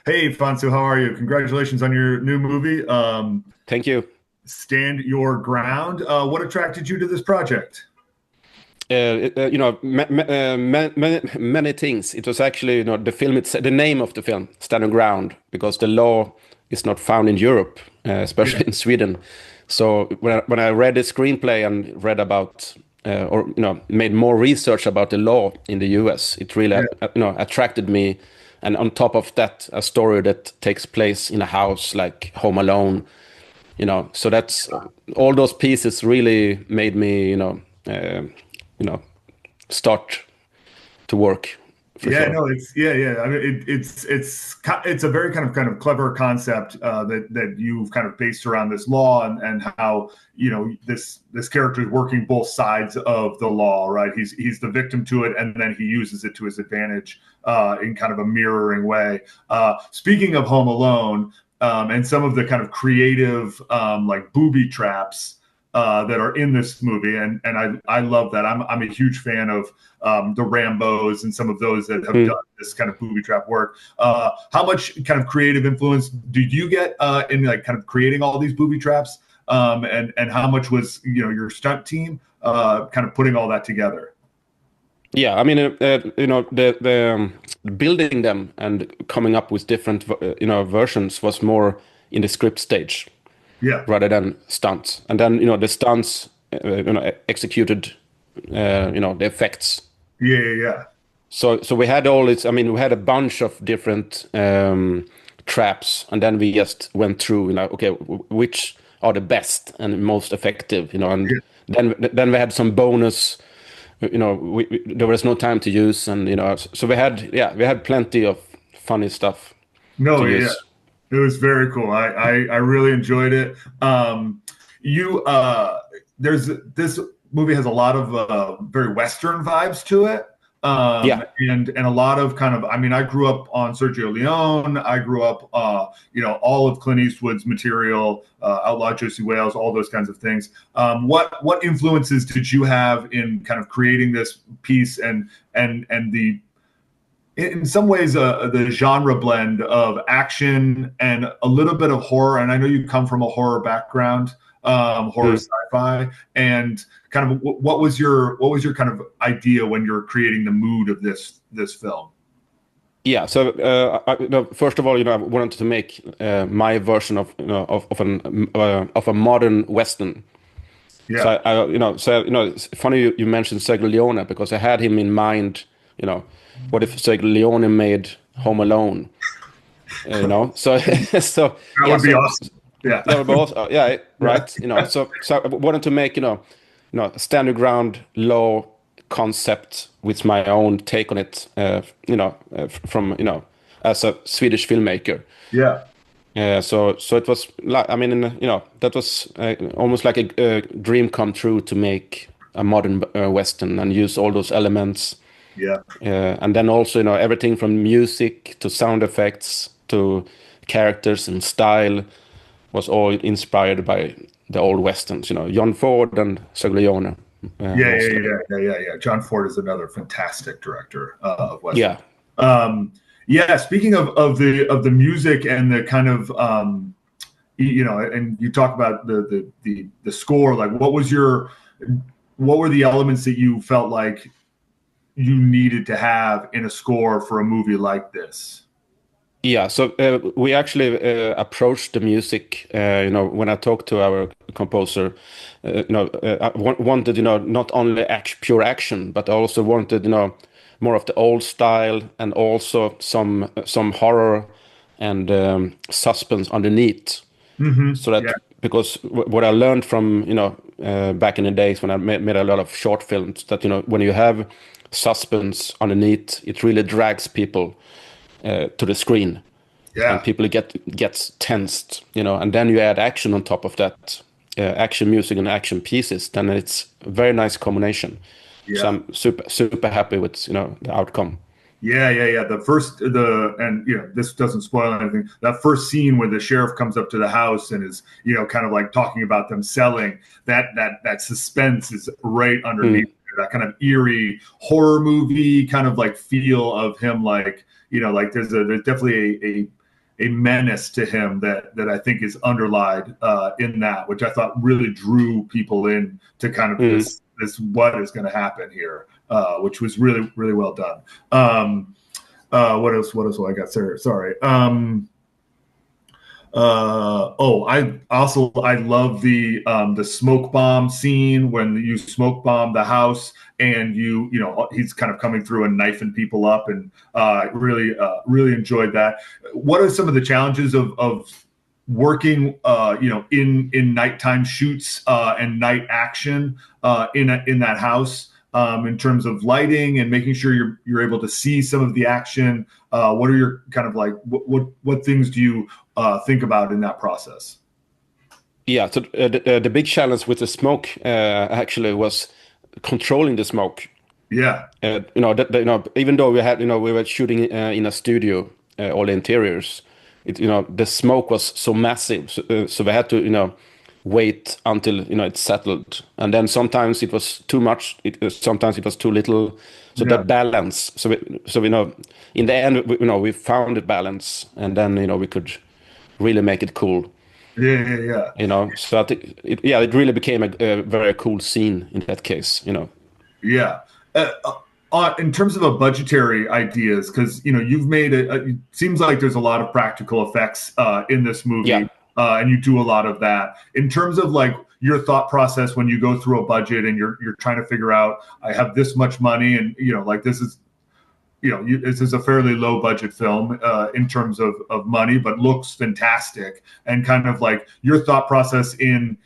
Hey, Fansu, how are you? Congratulations on your new movie, Thank you. Stand Your Ground. What attracted you to this project? Many things. It was actually, the film. It's the name of the film, Standing Ground, because the law is not found in Europe, Yeah, especially in Sweden. So when I read the screenplay and read about, or made more research about the law in the U.S., it really, yeah, attracted me. And on top of that, a story that takes place in a house like Home Alone. So that's all those pieces really made me, you know, start to work for yeah. sure. No, yeah. I mean, it's a very kind of clever concept that you've kind of based around this law and how this character is working both sides of the law, right? He's the victim to it, and then he uses it to his advantage in kind of a mirroring way. Speaking of Home Alone. And some of the kind of creative like booby traps that are in this movie, and I love that. I'm a huge fan of the Rambos and some of those that have done Mm. this kind of booby trap work. How much kind of creative influence did you get in like kind of creating all these booby traps? And how much was your stunt team kind of putting all that together? Yeah, I mean, the building them and coming up with different versions was more in the script stage Yeah, rather than stunts. And then the stunts executed the effects. yeah. So we had all this. I mean, we had a bunch of different traps, and then we just went through. Okay, which are the best and most effective? And Yeah. then we had some bonus. There was no time to use, and so we had plenty of funny stuff to No, yeah. use. It was very cool. I really enjoyed it. You there's this movie has a lot of very Western vibes to it. Yeah, And a lot of kind of I mean I grew up on Sergio Leone. I grew up all of Clint Eastwood's material, Outlaw Josey Wales, all those kinds of things. What influences did you have in kind of creating this piece and the in some ways the genre blend of action and a little bit of horror, and I know you come from a horror background, horror mm. sci-fi, and kind of what was your kind of idea when you're creating the mood of this film? Yeah. So first of all, I wanted to make my version of a modern Western. So Yeah, it's funny you mentioned Sergio Leone because I had him in mind. What if Sergio Leone made Home Alone? So so that yeah, would be so awesome. Yeah, that would be also yeah, yeah, right. So I wanted to make a standard ground low concept with my own take on it. From as a Swedish filmmaker. yeah, So it was like I mean that was almost like a dream come true to make a modern Western and use all those elements. yeah. And then also, everything from music to sound effects to characters and style was all inspired by the old westerns. John Ford and Sergio Leone, Yeah, yeah, mostly. yeah, yeah, yeah, yeah. John Ford is another fantastic director of Western. Yeah, Um, yeah, speaking of the music and the kind of and you talk about the score. Like, what were the elements that you felt like you needed to have in a score for a movie like this? yeah. So we actually approached the music. When I talked to our composer, I wanted not only pure action, but I also wanted more of the old style and also some horror and suspense underneath. So that Yeah, because what I learned from back in the days when I made a lot of short films that when you have suspense underneath, it really drags people to the screen, and yeah, people gets tensed, and then you add action on top of that, action music and action pieces, then it's a very nice combination. So yeah. I'm super happy with the outcome. Yeah, yeah, yeah. And this doesn't spoil anything. That first scene where the sheriff comes up to the house and is kind of like talking about them selling that suspense is right underneath Mm. there, that kind of eerie horror movie kind of like feel of him like like there's definitely a menace to him that I think is underlined in that, which I thought really drew people in to kind of this what is going to happen here, which was really really well done. What else? What else? I got sorry. I love the smoke bomb scene when you smoke bomb the house and you know he's kind of coming through and knifing people up, and really enjoyed that. What are some of the challenges of working in nighttime shoots and night action in that house, in terms of lighting and making sure you're able to see some of the action? What are your kind of like what things do you think about in that process? Yeah, so the big challenge with the smoke actually was controlling the smoke. Yeah, even though we were shooting in a studio, all the interiors, the smoke was so massive, so we had to wait until it settled, and then sometimes it was too much, sometimes it was too little. So that balance. So in the end, we found the balance, and then we could really make it cool. Yeah. So I think it really became a very cool scene in that case. Yeah. In terms of a budgetary ideas, because you've made it seems like there's a lot of practical effects in this movie, Yeah. And you do a lot of that. In terms of like your thought process when you go through a budget and you're trying to figure out, I have this much money, and like this is this is a fairly low budget film in terms of money, but looks fantastic, and kind of like your thought process in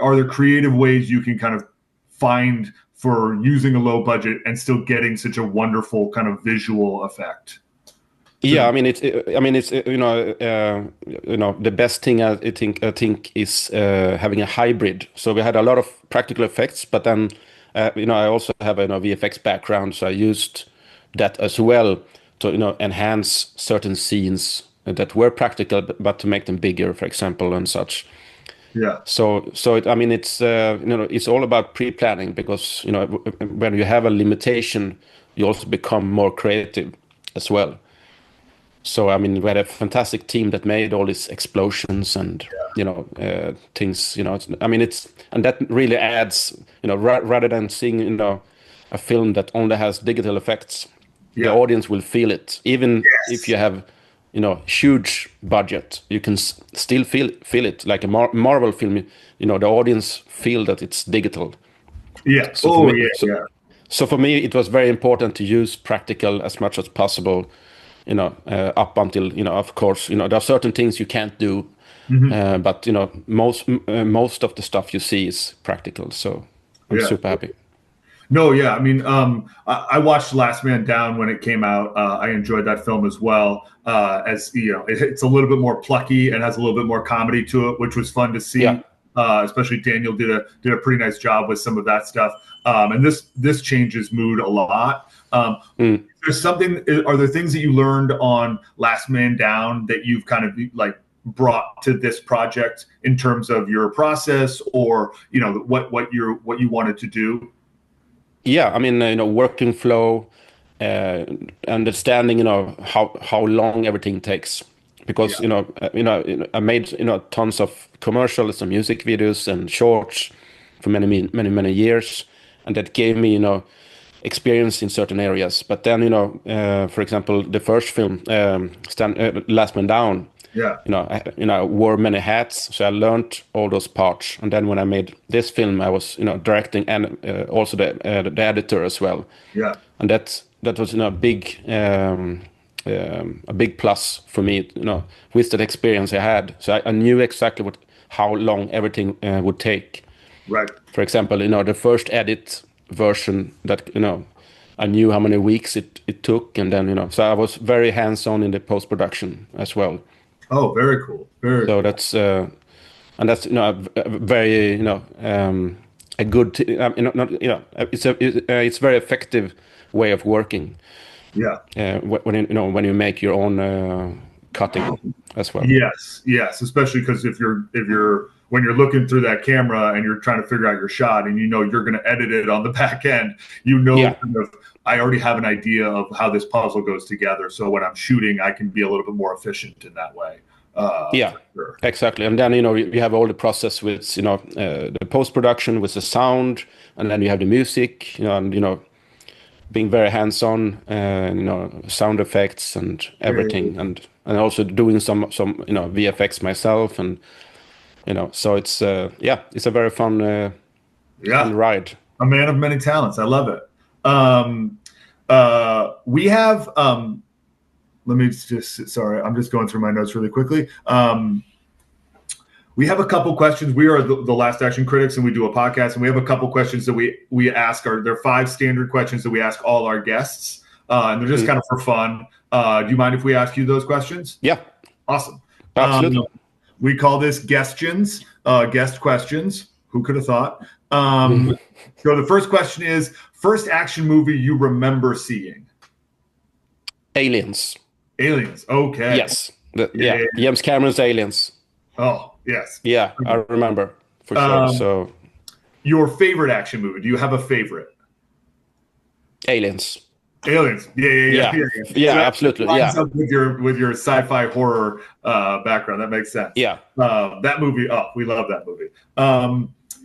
are there creative ways you can kind of find for using a low budget and still getting such a wonderful kind of visual effect? Yeah, it's the best thing I think is having a hybrid. So we had a lot of practical effects, but then I also have a VFX background, so I used that as well to enhance certain scenes that were practical, but to make them bigger, for example, and such. Yeah. So it's all about pre-planning, because when you have a limitation, you also become more creative as well. So we had a fantastic team that made all these explosions and things. And that really adds. Rather than seeing a film that only has digital effects, the audience will feel it. Even if you have huge budget, you can still feel it. Like a Marvel film, the audience feel that it's digital. Yeah. So for me, it was very important to use practical as much as possible. Up until of course, there are certain things you can't do, but most of the stuff you see is practical. So I'm super happy. No, yeah. I watched Last Man Down when it came out. I enjoyed that film as well. As it's a little bit more plucky and has a little bit more comedy to it, which was fun to see. Yeah. Especially Daniel did a pretty nice job with some of that stuff. And this changes mood a lot. There's something. Are there things that you learned on Last Man Down that you've kind of like brought to this project in terms of your process, or what you wanted to do? Yeah, working flow, understanding how long everything takes, because I made tons of commercials and music videos and shorts for many years, and that gave me experience in certain areas. But then for example, the first film, Last Man Down, I wore many hats, so I learned all those parts. And then when I made this film, I was directing and also the editor as well. Yeah, and that was a big plus for me, with that experience I had. So I knew exactly how long everything would take. Right. For example, the first edit version that I knew how many weeks it took, and then so I was very hands-on in the post-production as well. Oh, very cool. Very so cool. that's and that's a very a good it's very effective way of working. Yeah. When you make your own cutting as well. Yes, especially because if you're when you're looking through that camera and you're trying to figure out your shot, and you're going to edit it on the back end, kind of, I already have an idea of how this puzzle goes together. So when I'm shooting, I can be a little bit more efficient in that way. Sure. Exactly. And then, you have all the process with, the post-production with the sound, and then you have the music, and, being very hands-on, sound effects and everything, and also doing some VFX myself, and so it's it's a very fun fun ride. A man of many talents. I love it. We have let me just, sorry, I'm just going through my notes really quickly. We have a couple questions. We are the Last Action Critics, and we do a podcast, and we have a couple questions that we ask. They're 5 standard questions that we ask all our guests, and they're just kind of for fun. Do you mind if we ask you those questions? Yeah. Awesome. Absolutely. We call this guestions, guest questions. Who could have thought? So the first question is, first action movie you remember seeing? Aliens. Aliens. Okay. Yes. James Cameron's Aliens. Oh, yes. Yeah, I remember for sure. So, your favorite action movie? Do you have a favorite? Aliens. Aliens. Yeah. Yeah, absolutely. Lines up with your sci-fi horror background. That makes sense. Yeah. That movie. Oh, we love that movie.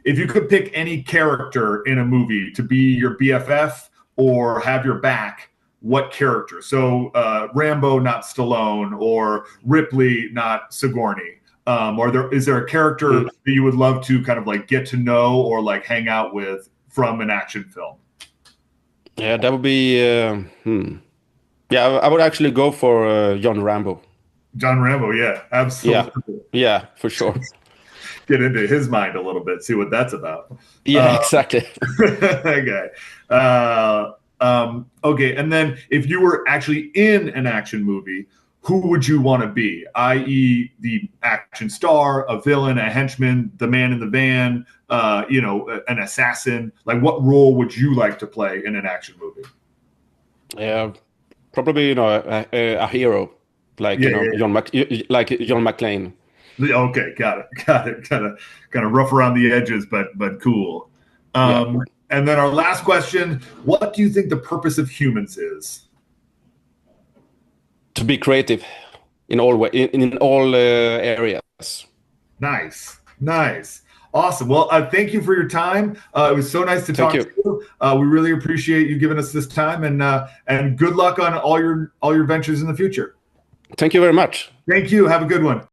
If you could pick any character in a movie to be your BFF or have your back, what character? So Rambo, not Stallone, or Ripley, not Sigourney. Is there a character that you would love to kind of like get to know or like hang out with from an action film? Yeah, that would be. Yeah, I would actually go for John Rambo. John Rambo, yeah, absolutely. Yeah, for sure. Get into his mind a little bit, see what that's about. Yeah, exactly. Okay. Okay, and then if you were actually in an action movie, who would you want to be? I.e., the action star, a villain, a henchman, the man in the van, an assassin. Like, what role would you like to play in an action movie? Yeah, probably a hero, like John McClane. Okay, got it. Kind of rough around the edges, but cool. And then our last question: what do you think the purpose of humans is? To be creative in all areas. Nice. Awesome. Well, thank you for your time. It was so nice to talk to you. We really appreciate you giving us this time, and good luck on all your ventures in the future. Thank you very much. Thank you. Have a good one.